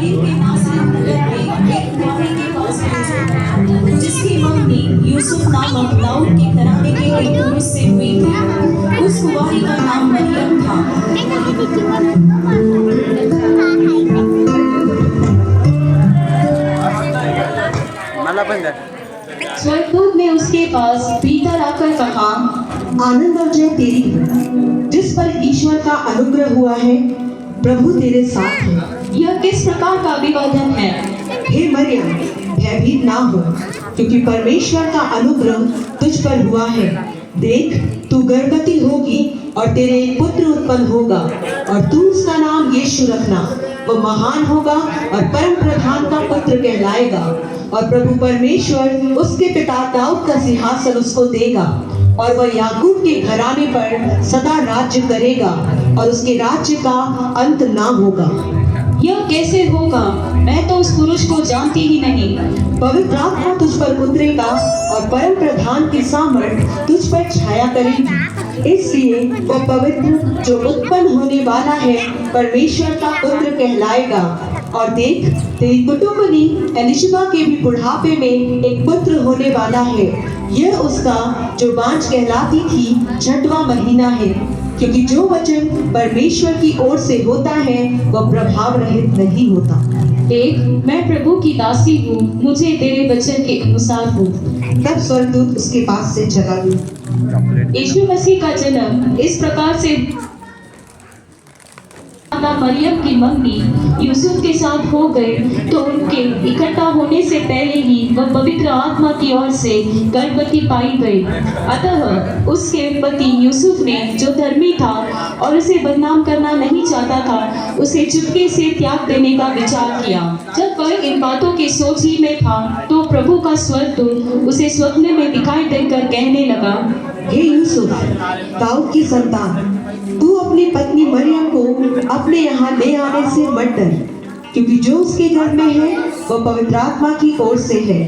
गलील के नासरत नगर में एक कुआरी के पास पहुंचा, जिसकी मंगनी यूसुफ नामक दाऊद के घराने के एक पुरुष से हुई थी। उस कुआरी का नाम मरियम था। स्वर्गदूत ने उसके पास भीतर आकर कहा, आनंद और जय तेरी हो, जिस पर ईश्वर का अनुग्रह हुआ है, प्रभु तेरे साथ है। यह किस प्रकार का अभिवादन है? हे मरियम, भयभीत ना हो, क्योंकि परमेश्वर का अनुग्रह तुझ पर हुआ है। देख, तू गर्भवती होगी और तेरे एक पुत्र उत्पन्न होगा, और तू उसका नाम यीशु रखना। वो महान होगा और परम प्रधान का पुत्र कहलाएगा, और प्रभु परमेश्वर उसके पिता दाऊद का सिंहासन उसको देगा, और वह याकूब के घराने पर सदा राज्य करेगा, और उसके राज्य का अंत ना होगा। यह कैसे होगा? मैं तो उस पुरुष को जानती ही नहीं। पवित्र आत्मा तुझ पर उतरेगा और परम प्रधान की सामर्थ तुझ पर छाया करेगी। इसलिए वह पवित्र जो उत्पन्न होने वाला है परमेश्वर का पुत्र कहलाएगा। और देख, तेरी कुटुंबनी एलिशबा के भी बुढ़ापे में एक पुत्र होने वाला है। यह उसका जो बांझ कहलाती थी 6वां महीना है, क्योंकि जो वचन परमेश्वर की ओर से होता है वह प्रभाव रहित नहीं होता। देख, मैं प्रभु की दासी हूँ, मुझे तेरे वचन के अनुसार हो। तब स्वर्गदूत उसके पास से चला गया। यीशु मसीह का जन्म इस प्रकार से माता मरियम की मंगनी यूसुफ के साथ हो गए, तो उनके इकट्ठा होने से पहले ही वह पवित्र आत्मा की ओर से गर्भवती पाई गई। अतः उसके पति यूसुफ ने, जो धर्मी था और उसे बदनाम करना नहीं चाहता था, उसे चुपके से त्याग देने का विचार किया। जब वह इन बातों की सोच ही में था, तो प्रभु का स्वर्गदूत उसे स्वप्न में दिखाई देकर कहने लगा, हे यूसुफ, दाऊद की संतान, तू अपनी पत्नी मरियम को अपने यहाँ ले आने से मत डर, क्योंकि जो उसके गर्भ में है वह पवित्र आत्मा की ओर से है।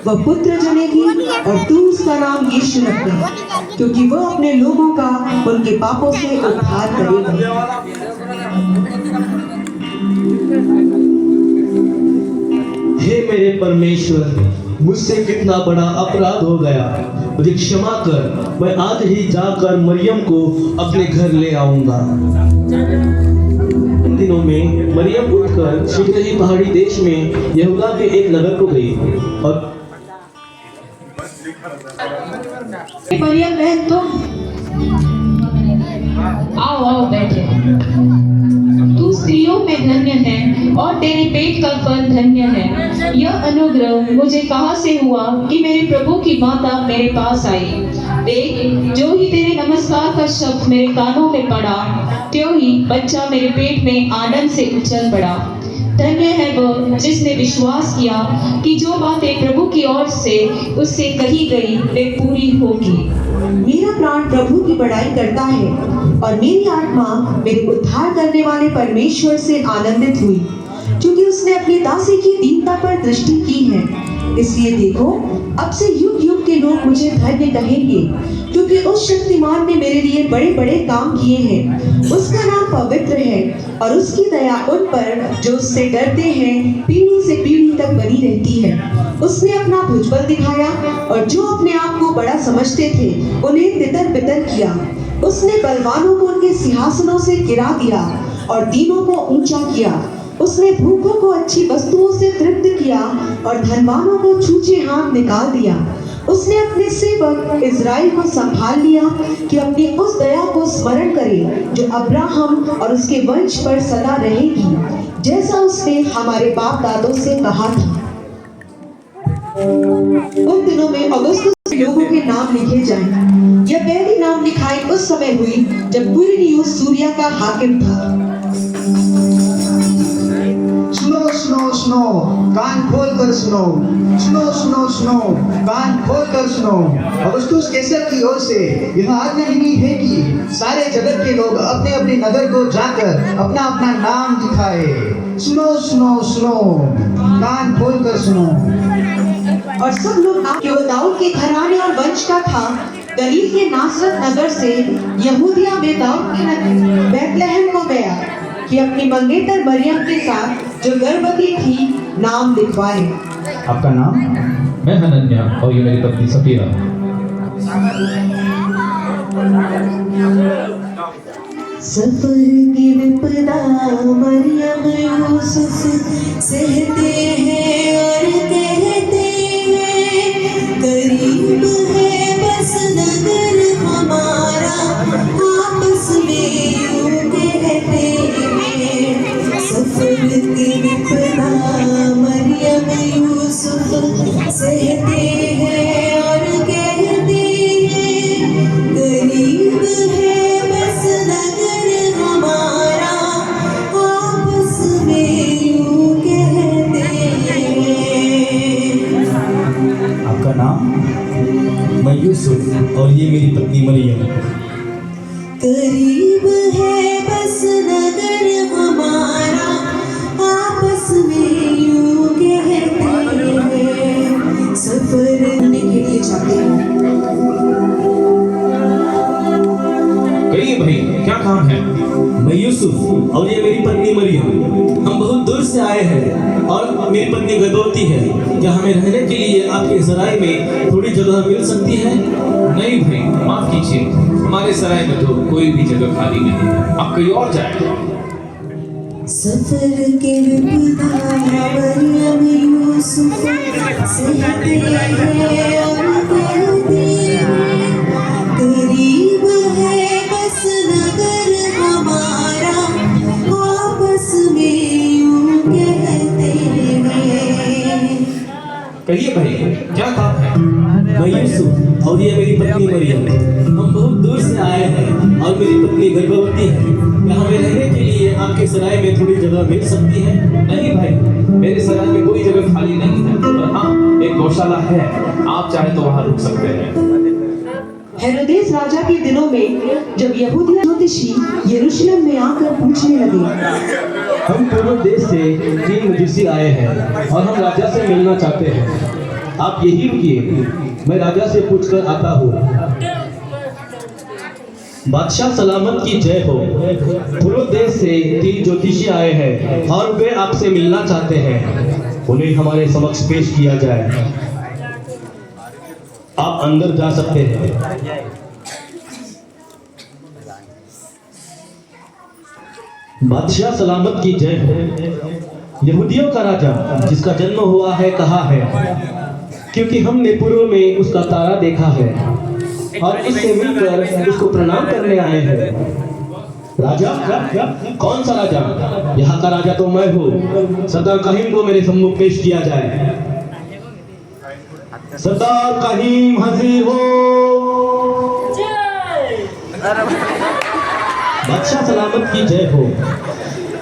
वह पुत्र जनेगी और तू उसका नाम यीशु रखना, क्योंकि वह अपने लोगों का उनके पापों से उद्धार करेगा। हे मेरे परमेश्वर, मुझसे कितना बड़ा अपराध हो गया, मुझे क्षमा कर। मैं आज ही जाकर मरियम को अपने घर ले आऊंगा। इन दिनों में मरियम उठकर शीघ्र ही पहाड़ी देश में यहूदा के एक नगर को गई और मरियम बहन, तुम आओ आओ बैठे। तू स्त्रियों में धन्य है और तेरे पेट का फल धन्य है। यह अनुग्रह मुझे कहाँ से हुआ कि मेरे प्रभु की माता मेरे पास आई। देख, जो ही तेरे नमस्कार का शब्द मेरे कानों में पड़ा, त्यों ही बच्चा मेरे पेट में आनंद से उछल पड़ा। धन्य है वह जिसने विश्वास किया कि जो बातें प्रभु की ओर से उससे कही गई वे पूरी होगी। मेरा प्राण प्रभु की बड़ाई करता है, और मेरी आत्मा मेरे उद्धार करने वाले परमेश्वर से आनंदित हुई, क्योंकि उसने अपनी दासी की दीनता पर दृष्टि की है। इसलिए देखो, अब से युग युग के लोग मुझे धन्य कहेंगे, क्योंकि उस शक्तिमान ने मेरे लिए बड़े बड़े काम किए हैं। उसका नाम पवित्र है, और उसकी दया उन पर जो उससे डरते हैं पीढ़ी से पीढ़ी तक बनी रहती है। उसने अपना भुजबल दिखाया, और जो अपने आप को बड़ा समझते थे उन्हें तितर बितर किया। उसने बलवानों को उनके सिंहासनों से गिरा दिया और दीनों को ऊंचा किया। उसने भूखों को अच्छी वस्तुओं से तृप्त किया और धनवानों को छूछे हाथ निकाल दिया। उसने अपने सेवक इज़राइल को संभाल लिया कि अपनी उस दया को स्मरण करे जो अब्राहम और उसके वंश पर सदा रहेगी, जैसा उसने हमारे बाप दादों से कहा था। उन दिनों में अगुस्तुस लोगों के नाम लिखे जाएं। यह पहली नाम लिखाई उस समय हुई जब क्विरिनियुस सूरिया का हाकिम था। सुनो सुनो सुनो, कान खोल कर सुनो। सुनो सुनो सुनो, कान खोल कर सुनो। अगुस्तुस कैसर की ओर से यह आज्ञा निकली है कि सारे जगत के लोग अपने अपने नगर को जाकर अपना अपना नाम दिखाए। सुनो सुनो सुनो, कान खोल कर सुनो। और सब लोग केवल दाऊद के घराने और वंश का था। गलील के नासरत नगर से यहूदिया में दाऊद के नगर बैतलहम को गया, कि अपनी मंगेतर मरियम के साथ जो गर्भवती थी नाम लिखवाए। आपका नाम? मैं हनन्या और ये मेरी पत्नी सफीरा। सफर की विपदा मरियम यूसुफ सहते हैं और कहते हैं, करीब है बस नगर हमारा, आपस में यूं कहते हैं। सफर की विपदा मरियम यूसुफ सहते हैं और कहते हैं, करीब है बस नगर हमारा, आपस में यूं कहते हैं। आपका नाम? मैं यूसुफ और ये मेरी पत्नी मरियम। करीब है बस नगर हमारा, आपस में यूं कहते हैं। सफर करने के लिए जाते हैं। कहिए भाई, क्या काम है? मैं यूसुफ और ये मेरी पत्नी मरियम, हम बहुत दूर से आए हैं और मेरी पत्नी गर्भवती है। क्या हमें रहने के लिए आपके सराय में थोड़ी जगह मिल सकती है? नहीं भाई, माफ कीजिए, हमारे सराय में तो कोई भी जगह खाली नहीं है, आप कहीं और जाए। सफर के विपदा मरियम यूसुफ सहते हैं और कहते हैं, करीब है बस नगर हमारा, आपस में यूं कहते हैं। कहिए भाई, क्या काम है? मैं यूसुफ और ये मेरी पत्नी मरियम, हम बहुत दूर से आए हैं और मेरी पत्नी गर्भवती है। क्या हमें रहने के लिए आपके सराय में थोड़ी जगह मिल सकती है? नहीं भाई, मेरे सराय में कोई जगह खाली नहीं है, पर हाँ, एक गौशाला है, आप चाहे तो वहाँ रुक सकते हैं। हेरोदेस राजा के दिनों में जब यहूदिया ज्योतिषी यरूशलेम में आकर पूछने लगे, हम पूर्व देश से 3 मजूसी आए हैं और हम राजा से मिलना चाहते हैं। आप यही रुकिए, मैं राजा से पूछकर आता हूँ। बादशाह सलामत की जय हो। पूर्व देश से 3 ज्योतिषी आए हैं और वे आपसे मिलना चाहते हैं। उन्हें हमारे समक्ष पेश किया जाए। आप अंदर जा सकते हैं। बादशाह सलामत की जय हो। यहूदियों का राजा जिसका जन्म हुआ है कहाँ है? क्योंकि हमने पूर्व में उसका तारा देखा है और उससे मिलकर उसको प्रणाम करने आए हैं। राजा? कौन सा राजा? यहाँ का राजा तो मैं हूँ। सरदार काहिम को मेरे सम्मुख पेश किया जाए। सरदार काहिम हाजिर हो। बादशाह सलामत की जय हो।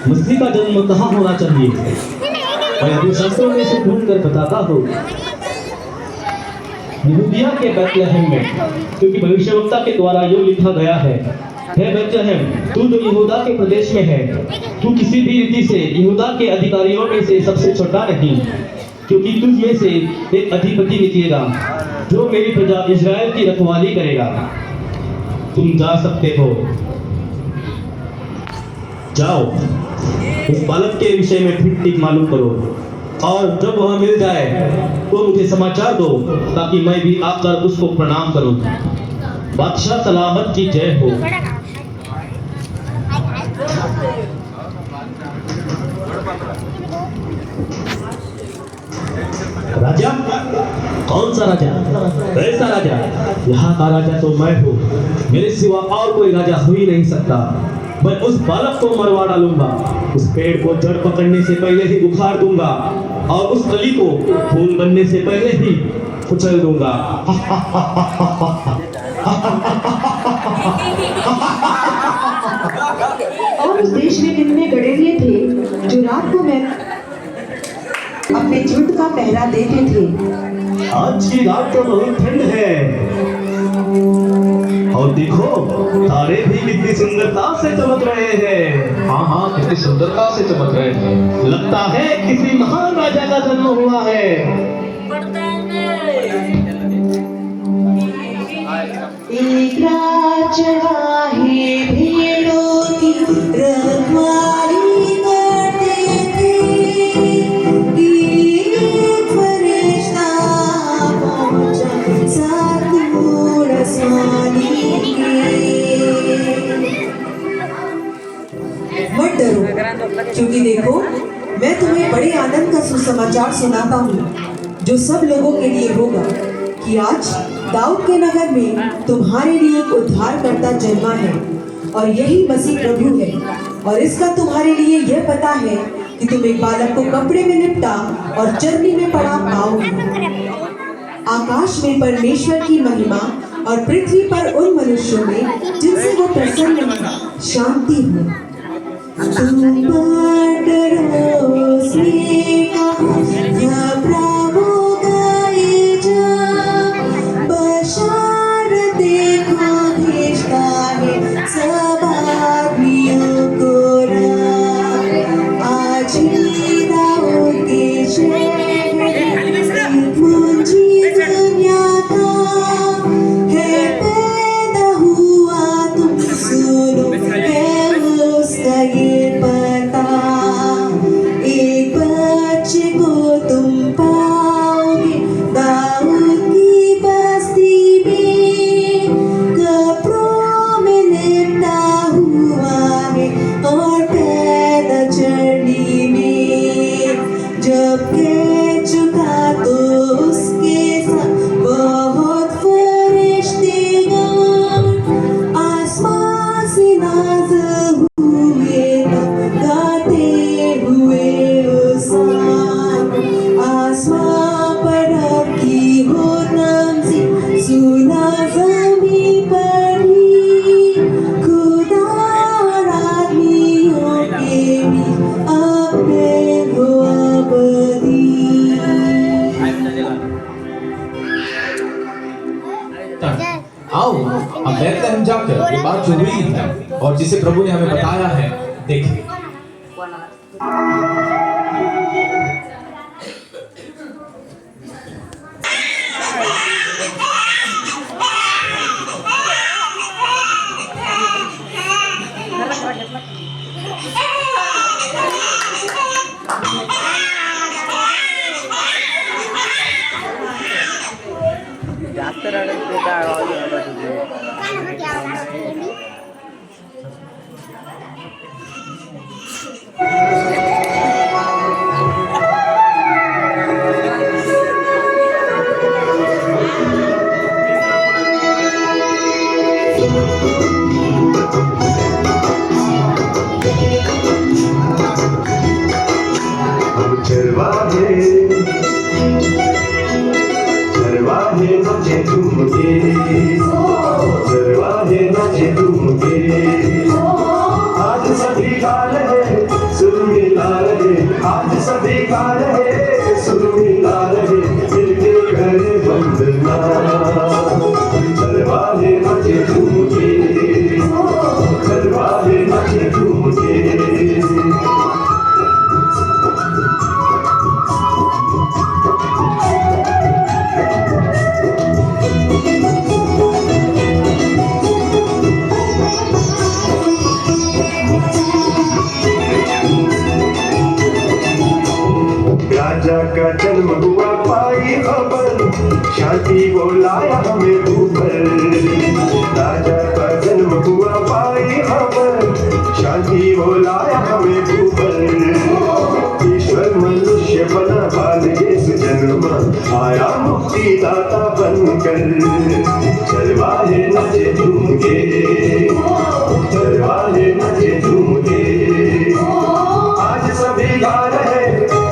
मसीह का जन्म कहाँ होना चाहिए? मैं अभी शास्त्रों में से ढूंढ कर बताता हूँ। यहूदिया के बैतलहम में, क्योंकि भविष्यवक्ता के द्वारा यूं लिखा गया है, हे बैतलहम, तू जो यहूदा के प्रदेश में है, तू किसी भी रीति से यहूदा के अधिकारियों में से सबसे छोटा नहीं, क्योंकि तुझ में से एक अधिपति निकलेगा जो मेरी प्रजा इस्राएल की रखवाली करेगा। तुम जा सकते हो। जाओ, उस बालक के विषय में ठीक ठीक मालूम करो और जब वह मिल जाए तो मुझे समाचार दो ताकि मैं भी आकर उसको प्रणाम करूं। बादशाह सलामत की जय हो। राजा? कौन सा राजा? ऐसा राजा? यहाँ का राजा तो मैं हूँ। मेरे सिवा और कोई राजा हो ही नहीं सकता। मैं उस बालक को मरवा डालूंगा, उस पेड़ को जड़ पकड़ने से पहले ही उखाड़ दूंगा और उस कली को फूल बनने से पहले ही कुचल दूंगा। और उस देश में कितने गडेरिए थे जो रात को मैं अपने झुंड का पहरा देते थे। आज की रात तो बहुत ठंड है और देखो तारे भी कितनी सुंदरता से चमक रहे हैं। हाँ हाँ, कितनी सुंदरता से चमक रहे हैं। लगता है किसी महान राजा का जन्म हुआ है। एक रात चढ़ा है भेड़ों की रखवाली मैं तुम्हें बड़े आनंद का सुसमाचार सुनाता हूँ जो सब लोगों के लिए होगा कि आज दाऊद के नगर में तुम्हारे लिए एक उद्धारकर्ता जन्मा है और यही मसीह प्रभु है। और इसका तुम्हारे लिए यह पता है कि तुम एक बालक को कपड़े में लिपटा और चरनी में पड़ा पाओगे। आकाश में परमेश्वर की महिमा और पृथ्वी पर उन मनुष्यों में जिनसे वो प्रसन्न है शांति हो। तुम पर डरो उसने कहा, घबराओ गए जब बशारत देखो भेजता है सब आदमियों को राह। आज ही दाऊद के शहर में मुंजी दुनिया का है पैदा हुआ, तुम सुनो है उसका ये पता। एक बच्चे को तुम पाओगे दाऊद की बस्ती में, कपड़ों में लिपटा हुआ है और पैदा चढ़ी में। जब कह चुका तो उसके साथ बहुत फरिश्तेगण आसमान से नाज़िल हुए गाते हुए उसान। आसमान पर आपकी हो तमज़ीद सुना ज़मीं पर भी, खुदा और आदमियों के बीच अपने हो अबदी। आओ अब बैतलहम जाकर ये बात जो हुई है और जिसे प्रभु ने हमें बताया है देखिए। जास्त रडत ते काय आवाज येत तुझे चरवाहे बचे तुमके, चरवाहे बचे तुमके। आज सभी गा रहे सुर मिला रहे, आज सभी गा रहे सुर मिला रहे, मिलके करे वंदना। चरवाहे बचे तुमके, चरवाहे बचे तुमके। राजा का जन्म हुआ पाई खबर, शांति वो लाया हमें ऊपर। राजा का जन्म हुआ पाई खबर, शांति वो लाया हमें ऊपर। ईश्वर मनुष्य बना बाल यीशु जन्मा, आया मुक्ति दाता बनकर। चरवाहे नचे झूम के, चरवाहे नचे झूम के। आज सभी गा रहे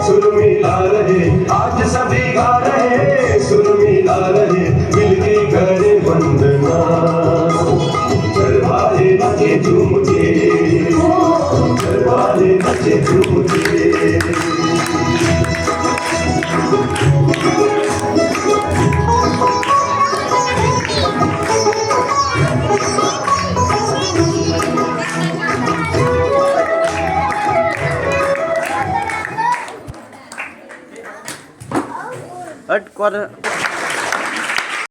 सुर मिला रहे, आज सभी गा रहे सुर मिला रहे, मिलके करे वंदना। चरवाहे नचे झूम के, चरवाहे नचे झूम के। हट कर